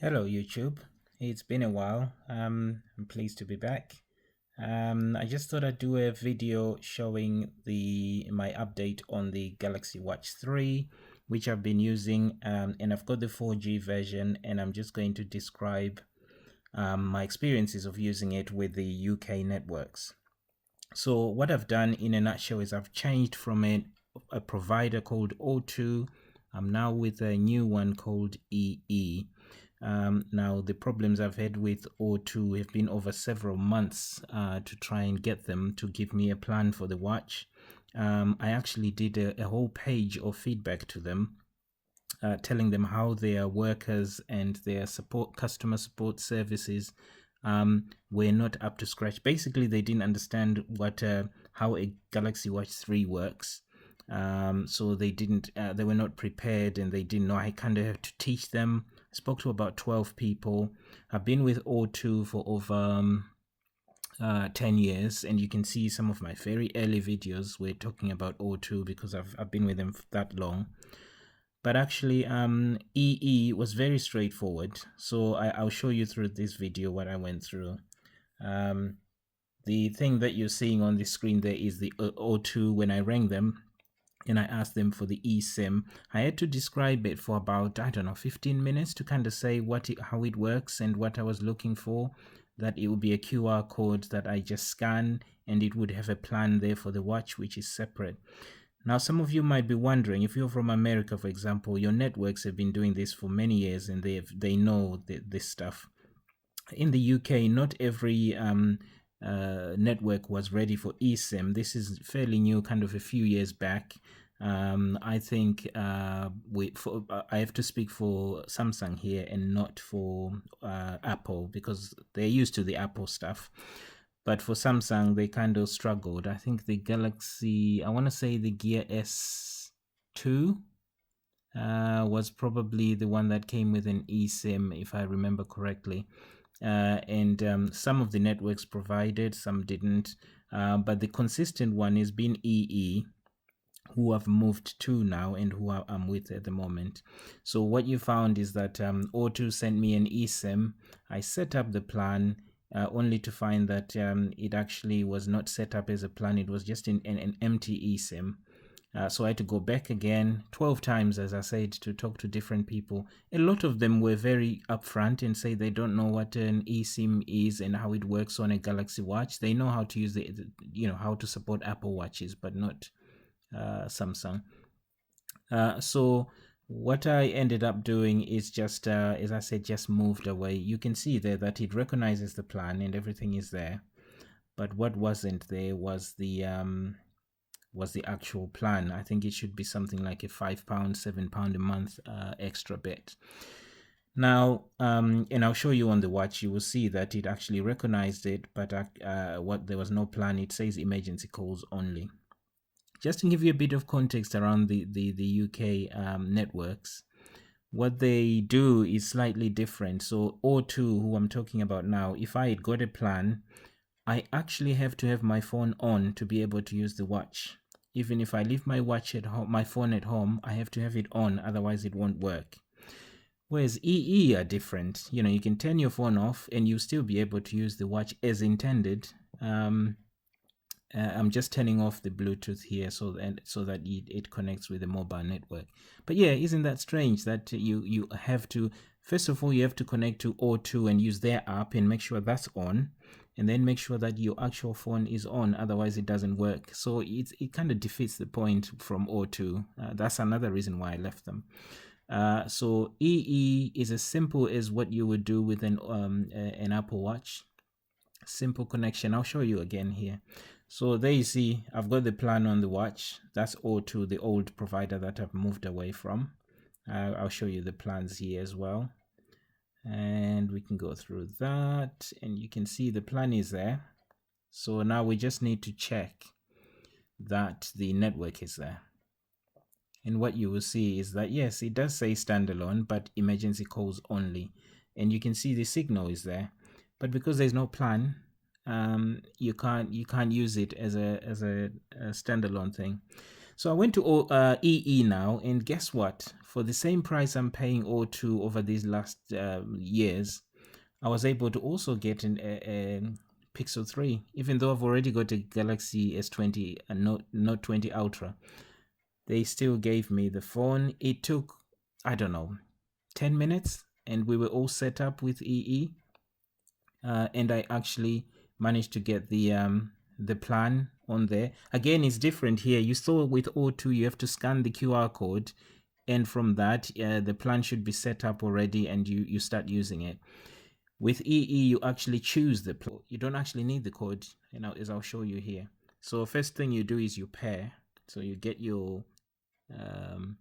Hello YouTube, it's been a while. I'm pleased to be back. I just thought I'd do a video showing my update on the Galaxy Watch 3, which I've been using, and I've got the 4G version, and I'm just going to describe my experiences of using it with the UK networks. So what I've done in a nutshell is I've changed from a provider called O2. I'm now with a new one called EE. Now, the problems I've had with O2 have been over several months to try and get them to give me a plan for the watch. I actually did a whole page of feedback to them, telling them how their workers and their customer support services were not up to scratch. Basically, they didn't understand how a Galaxy Watch 3 works. So they were not prepared, and they didn't know. I kind of have to teach them. I spoke to about 12 people. I've been with O2 for over 10 years, and you can see some of my very early videos were talking about O2 because I've been with them for that long. But actually, EE was very straightforward. So I'll show you through this video what I went through. The thing that you're seeing on the screen there is the O2. When I rang them and I asked them for the eSIM, I had to describe it for about, I don't know, 15 minutes to kind of say how it works and what I was looking for. That it would be a QR code that I just scan, and it would have a plan there for the watch, which is separate. Now, some of you might be wondering, if you're from America, for example, your networks have been doing this for many years, and they know this stuff. In the UK, not every network was ready for eSIM. This is fairly new, kind of a few years back. I think I have to speak for Samsung here and not for Apple, because they're used to the Apple stuff. But for Samsung, they kind of struggled. I think the Galaxy, I want to say the Gear S2 was probably the one that came with an eSIM, if I remember correctly. And some of the networks provided, some didn't. But the consistent one has been EE, who I've moved to now and who I'm with at the moment. So what you found is that O2 sent me an eSIM. I set up the plan, only to find that it actually was not set up as a plan. It was just an empty eSIM. So I had to go back again 12 times, as I said, to talk to different people. A lot of them were very upfront and say they don't know what an eSIM is and how it works on a Galaxy Watch. They know how to use how to support Apple Watches, but not Samsung. So what I ended up doing is just, as I said, just moved away. You can see there that it recognizes the plan and everything is there. But what wasn't there was the actual plan. I think it should be something like a £5, £7 a month extra bit. Now, and I'll show you on the watch, you will see that it actually recognized it, but there was no plan. It says emergency calls only. Just to give you a bit of context around the UK networks, what they do is slightly different. So O2, who I'm talking about now, if I had got a plan, I actually have to have my phone on to be able to use the watch. Even if I leave my watch at home, my phone at home, I have to have it on, otherwise it won't work. Whereas EE are different. You can turn your phone off and you still be able to use the watch as intended. I'm just turning off the Bluetooth here so that it connects with the mobile network. But yeah, isn't that strange that you have to, first of all, you have to connect to O2 and use their app and make sure that's on, and then make sure that your actual phone is on, otherwise it doesn't work. So it kind of defeats the point from O2. That's another reason why I left them. So EE is as simple as what you would do with an Apple Watch. Simple connection. I'll show you again here. So there you see, I've got the plan on the watch. That's O2, the old provider that I've moved away from. I'll show you the plans here as well. And we can go through that, and you can see the plan is there. So now we just need to check that the network is there. And what you will see is that, yes, it does say standalone, but emergency calls only. And you can see the signal is there. But because there's no plan, you can't use it as a standalone thing. So I went to EE now, and guess what? For the same price I'm paying O2 over these last years, I was able to also get a Pixel 3, even though I've already got a Galaxy S20 and Note 20 Ultra. They still gave me the phone. It took, I don't know, 10 minutes, and we were all set up with EE. And I actually managed to get the plan on there. Again, it's different here. You saw with O2, you have to scan the QR code, and from that, the plan should be set up already, and you start using it. With EE, you actually choose the plan. You don't actually need the code, as I'll show you here. So first thing you do is you pair. So you get your, and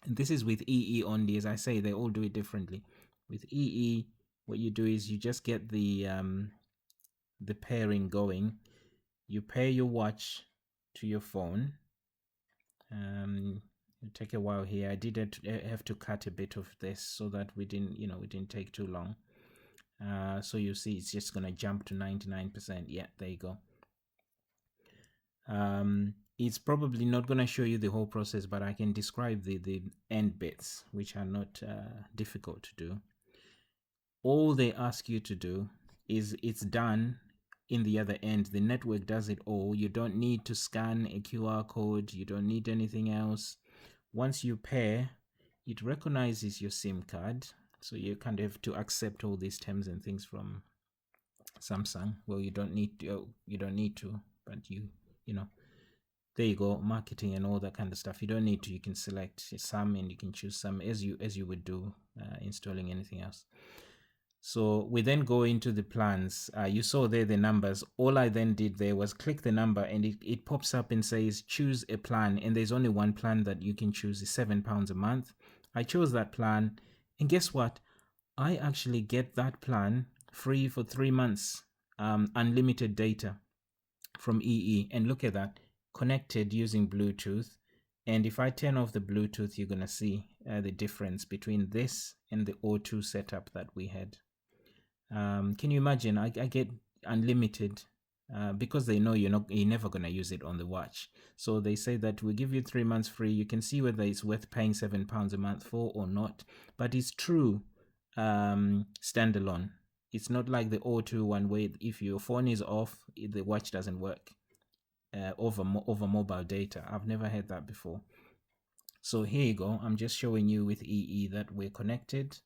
this is with EE only. As I say, they all do it differently. With EE, what you do is you just get the pairing going. You pair your watch to your phone. It'll take a while here. I did have to cut a bit of this so that we didn't take too long. So you see it's just gonna jump to 99%. Yeah, there you go. It's probably not gonna show you the whole process, but I can describe the end bits, which are not difficult to do. All they ask you to do is it's done in the other end. The network does it all. You don't need to scan a QR code. You don't need anything else. Once you pair, it recognizes your SIM card. So you kind of have to accept all these terms and things from Samsung. Well, you don't need to, but there you go, marketing and all that kind of stuff. You don't need to. You can select some and you can choose some as you would do installing anything else. So we then go into the plans. You saw there the numbers. All I then did there was click the number, and it pops up and says choose a plan. And there's only one plan that you can choose, is £7 a month. I chose that plan, and guess what? I actually get that plan free for 3 months, unlimited data from EE. And look at that, connected using Bluetooth. And if I turn off the Bluetooth, you're gonna see the difference between this and the O2 setup that we had. Can you imagine? I get unlimited because they know you're never gonna use it on the watch. So they say that we give you 3 months free. You can see whether it's worth paying £7 a month for or not. But it's true standalone. It's not like the O2 one where if your phone is off, the watch doesn't work over mobile data. I've never had that before. So here you go. I'm just showing you with EE that we're connected.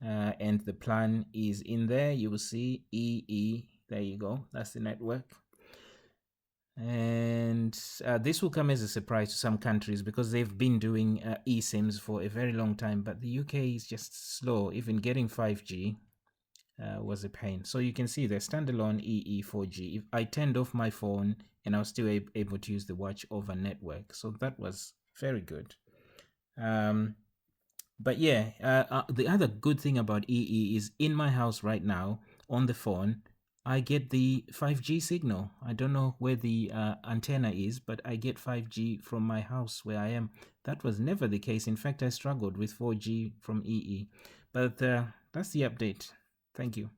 And the plan is in there. You will see EE. There you go. That's the network. And this will come as a surprise to some countries because they've been doing eSIMs for a very long time, but the UK is just slow. Even getting 5G was a pain. So you can see the standalone EE 4G. If I turned off my phone and I was still able to use the watch over network. So that was very good. But yeah, the other good thing about EE is in my house right now on the phone, I get the 5G signal. I don't know where the antenna is, but I get 5G from my house where I am. That was never the case. In fact, I struggled with 4G from EE. But that's the update. Thank you.